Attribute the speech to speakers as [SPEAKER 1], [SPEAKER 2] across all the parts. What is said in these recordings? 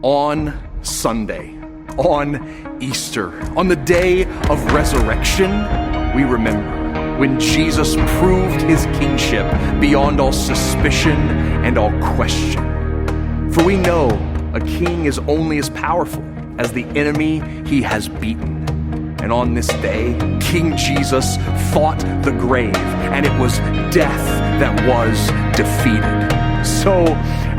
[SPEAKER 1] On Sunday, on Easter, on the day of resurrection, we remember when Jesus proved his kingship beyond all suspicion and all question. For we know a king is only as powerful as the enemy he has beaten. And on this day, King Jesus fought the grave, and it was death that was defeated. So,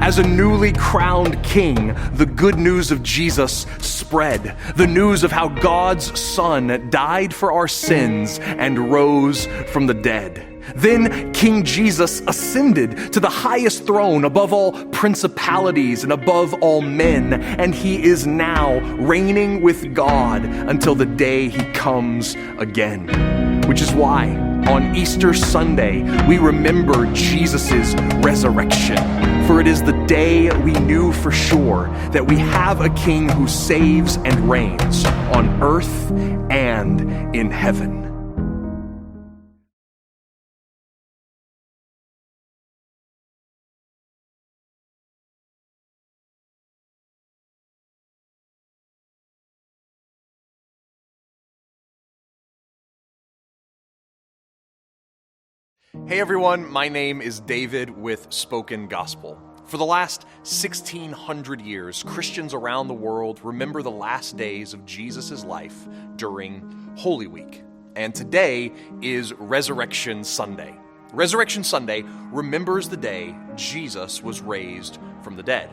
[SPEAKER 1] as a newly crowned king, the good news of Jesus spread. The news of how God's Son died for our sins and rose from the dead. Then King Jesus ascended to the highest throne above all principalities and above all men, and he is now reigning with God until the day he comes again. Which is why on Easter Sunday we remember Jesus' resurrection, for it is the day we knew for sure that we have a king who saves and reigns on earth and in heaven. Hey everyone, my name is David with Spoken Gospel. For the last 1,600 years, Christians around the world remember the last days of Jesus' life during Holy Week. And today is Resurrection Sunday. Resurrection Sunday remembers the day Jesus was raised from the dead.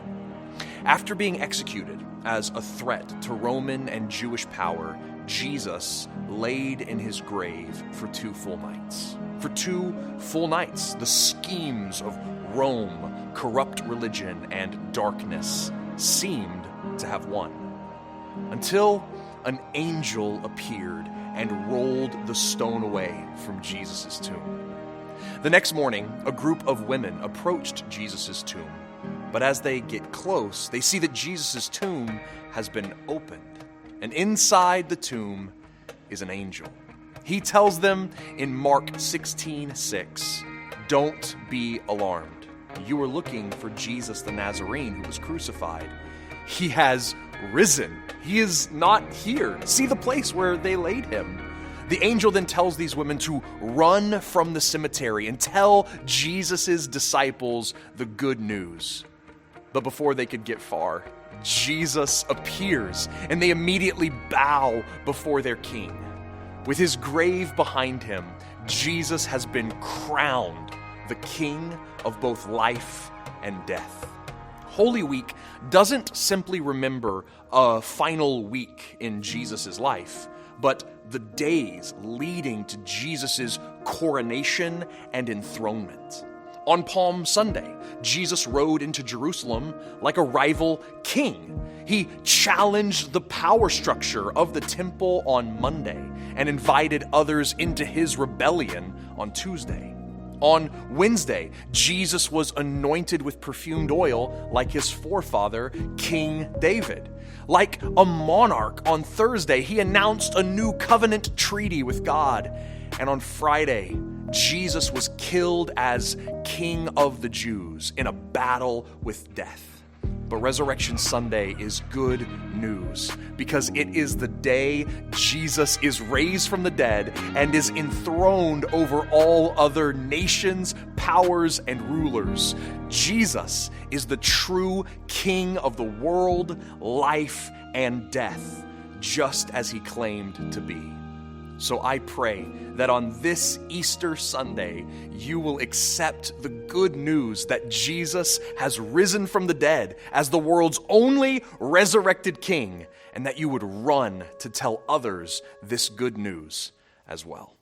[SPEAKER 1] After being executed as a threat to Roman and Jewish power, Jesus laid in his grave for 2 full nights. For 2 full nights, the schemes of Rome, corrupt religion, and darkness seemed to have won. Until an angel appeared and rolled the stone away from Jesus' tomb. The next morning, a group of women approached Jesus' tomb. But as they get close, they see that Jesus' tomb has been opened. And inside the tomb is an angel. He tells them in Mark 16:6, "Don't be alarmed. You are looking for Jesus the Nazarene who was crucified. He has risen. He is not here. See the place where they laid him." The angel then tells these women to run from the cemetery and tell Jesus' disciples the good news. But before they could get far, Jesus appears, and they immediately bow before their king. With his grave behind him, Jesus has been crowned the King of both life and death. Holy Week doesn't simply remember a final week in Jesus' life, but the days leading to Jesus' coronation and enthronement. On Palm Sunday, Jesus rode into Jerusalem like a rival king. He challenged the power structure of the temple on Monday and invited others into his rebellion on Tuesday. On Wednesday, Jesus was anointed with perfumed oil like his forefather, King David. Like a monarch on Thursday, he announced a new covenant treaty with God. And on Friday, Jesus was killed as King of the Jews in a battle with death. But Resurrection Sunday is good news because it is the day Jesus is raised from the dead and is enthroned over all other nations, powers, and rulers. Jesus is the true King of the world, life, and death, just as he claimed to be. So I pray that on this Easter Sunday, you will accept the good news that Jesus has risen from the dead as the world's only resurrected King, and that you would run to tell others this good news as well.